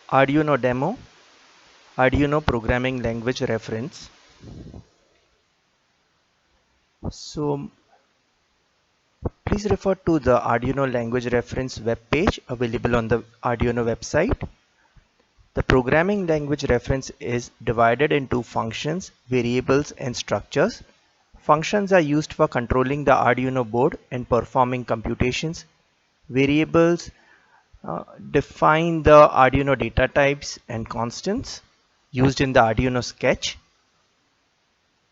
Arduino demo, Arduino programming language reference. So please refer to the Arduino language reference web page available on the Arduino website. The programming language reference is divided into functions, variables, and structures. Functions are used for controlling the Arduino board and performing computations. Variables define the Arduino data types and constants used in the Arduino sketch.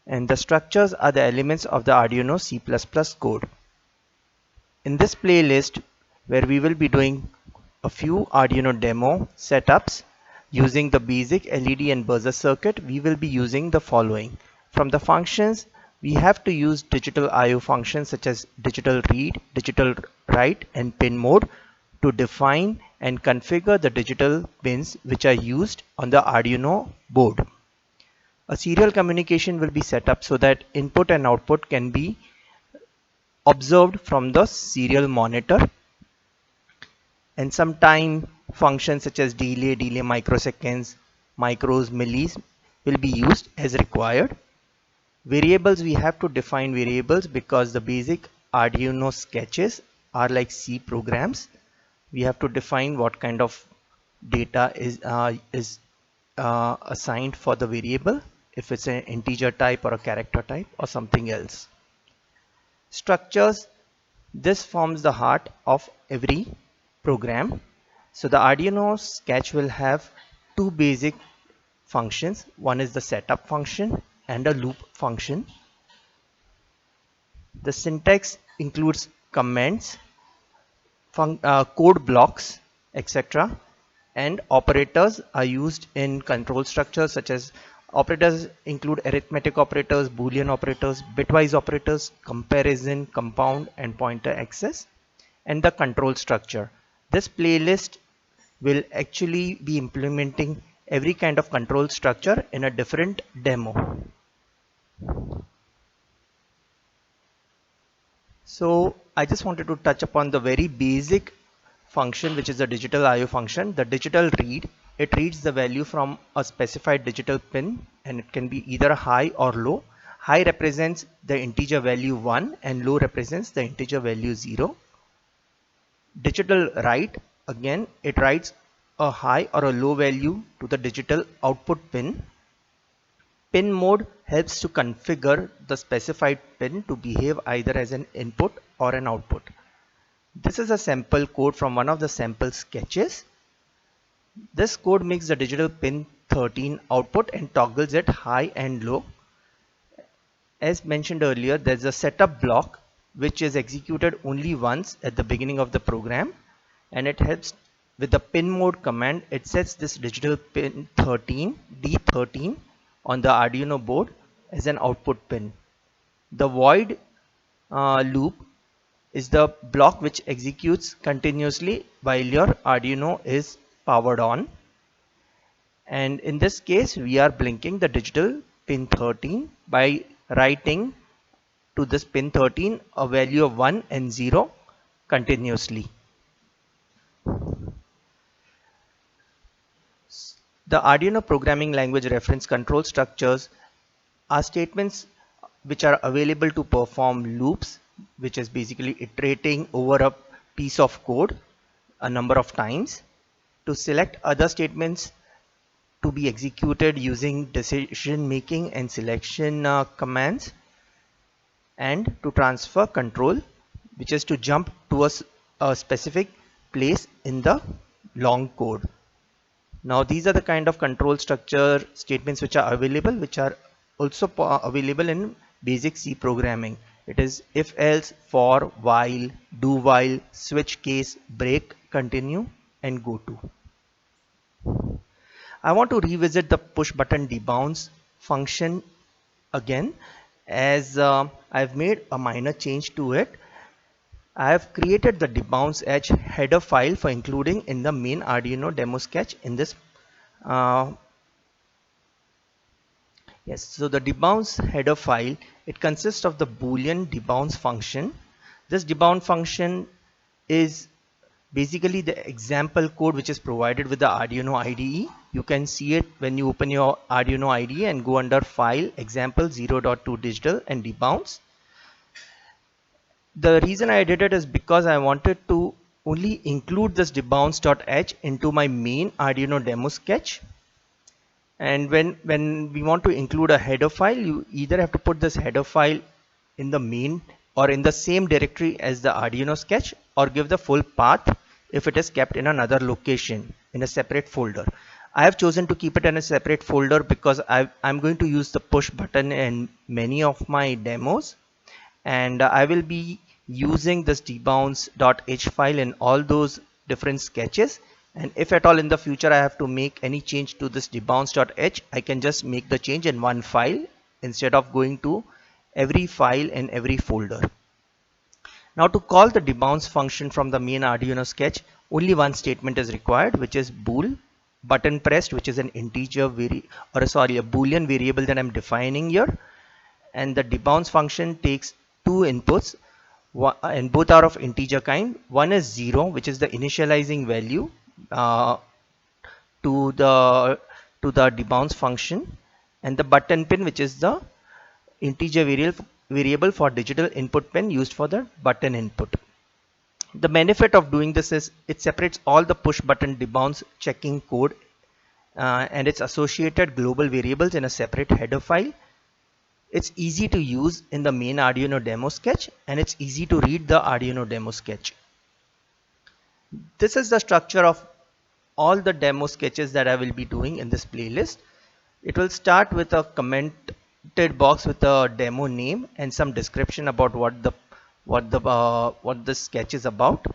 And the structures are the elements of the Arduino C++ code. In this playlist, where we will be doing a few Arduino demo setups using the basic LED and buzzer circuit, we will be using the following. From the functions, we have to use digital I/O functions such as digital read, digital write, and pin mode to define and configure the digital pins which are used on the Arduino board. A serial communication will be set up so that input and output can be observed from the serial monitor, and some time functions such as delay microseconds, micros, millis will be used as required. Variables, we have to define variables because the basic Arduino sketches are like C programs. We have to define what kind of data is assigned for the variable, if it's an integer type or a character type or something else. Structures, this forms the heart of every program. So the Arduino sketch will have two basic functions. One is the setup function and a loop function. The syntax includes comments, code blocks, etc. And operators are used in control structures, such as operators include arithmetic operators, Boolean operators, bitwise operators, comparison, compound, and pointer access, and the control structure. This playlist will actually be implementing every kind of control structure in a different demo. So I just wanted to touch upon the very basic function, which is the digital I/O function. The digital read, it reads the value from a specified digital pin, and it can be either high or low. High represents the integer value 1 and low represents the integer value 0. Digital write, again it writes a high or a low value to the digital output pin. Pin mode helps to configure the specified pin to behave either as an input or an output. This is a sample code from one of the sample sketches. This code makes the digital pin 13 output and toggles it high and low. As mentioned earlier, there's a setup block which is executed only once at the beginning of the program, and it helps with the pin mode command. It sets this digital pin 13 D13 on the Arduino board as an output pin. The void loop is the block which executes continuously while your Arduino is powered on, and in this case we are blinking the digital pin 13 by writing to this pin 13 a value of 1 and 0 continuously. The Arduino programming language reference control structures are statements which are available to perform loops, which is basically iterating over a piece of code a number of times, to select other statements to be executed using decision making and selection commands, and to transfer control, which is to jump to a specific place in the long code. Now these are the kind of control structure statements which are available, which are also available in basic C programming. It is if else, for, while, do while, switch case, break, continue, and go to. I want to revisit the push button debounce function again, as I've made a minor change to it. I have created the debounce edge header file for including in the main Arduino demo sketch in this. Yes, so the debounce header file, it consists of the Boolean debounce function. This debounce function is basically the example code which is provided with the Arduino IDE. You can see it when you open your Arduino IDE and go under File, Example 0.2 Digital and Debounce. The reason I did it is because I wanted to only include this debounce.h into my main Arduino demo sketch. And when we want to include a header file, you either have to put this header file in the main or in the same directory as the Arduino sketch, or give the full path if it is kept in another location in a separate folder. I have chosen to keep it in a separate folder because I'm going to use the push button in many of my demos, and I will be using this debounce.h file in all those different sketches. And if at all in the future I have to make any change to this debounce.h, I can just make the change in one file instead of going to every file in every folder. Now to call the debounce function from the main Arduino sketch, only one statement is required, which is bool button pressed, which is an integer a boolean variable that I'm defining here. And the debounce function takes two inputs, and both are of integer kind. One is 0, which is the initializing value to the debounce function, and the button pin, which is the integer variable for digital input pin used for the button input. The benefit of doing this is it separates all the push button debounce checking code and its associated global variables in a separate header file. It's easy to use in the main Arduino demo sketch, and it's easy to read the Arduino demo sketch. This is the structure of all the demo sketches that I will be doing in this playlist. It will start with a commented box with a demo name and some description about what the sketch is about.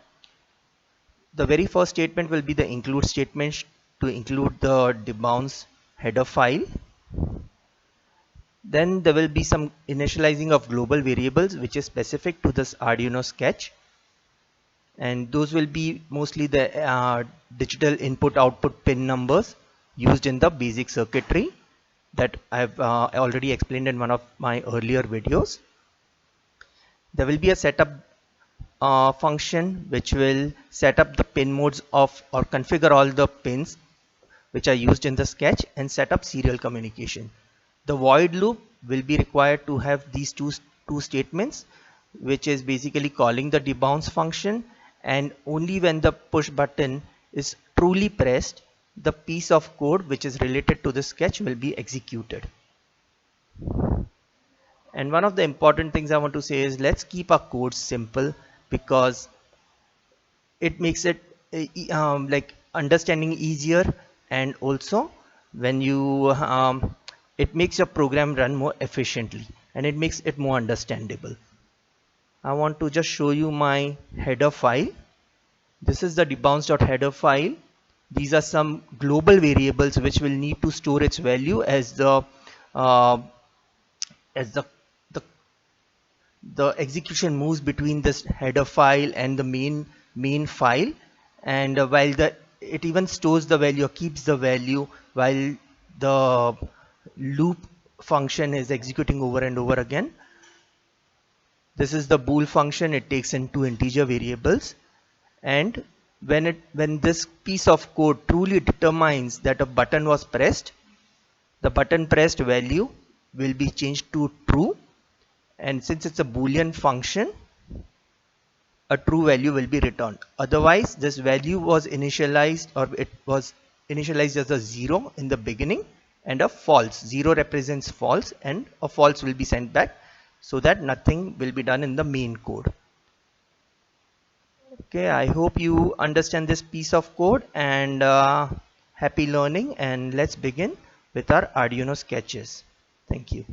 The very first statement will be the include statement to include the debounce header file. Then there will be some initializing of global variables which is specific to this Arduino sketch, and those will be mostly the digital input output pin numbers used in the basic circuitry that I've already explained in one of my earlier videos. There will be a setup function which will set up the pin modes of or configure all the pins which are used in the sketch and set up serial communication. The void loop will be required to have these two statements, which is basically calling the debounce function, and only when the push button is truly pressed, the piece of code which is related to the sketch will be executed. And one of the important things I want to say is let's keep our code simple, because it makes it like understanding easier, and also when you it makes your program run more efficiently and it makes it more understandable. I want to just show you my header file. This is the debounce.header file. These are some global variables which will need to store its value as the execution moves between this header file and the main file, and while it even stores the value or keeps the value while the loop function is executing over and over again. This is the bool function. It takes in two integer variables, and when this piece of code truly determines that a button was pressed, the button pressed value will be changed to true, and since it's a boolean function, a true value will be returned. Otherwise, this value was initialized, or it was initialized as a 0 in the beginning, and a false. 0 represents false, and a false will be sent back, so that nothing will be done in the main code. Okay, I hope you understand this piece of code, and happy learning, and let's begin with our Arduino sketches. Thank you.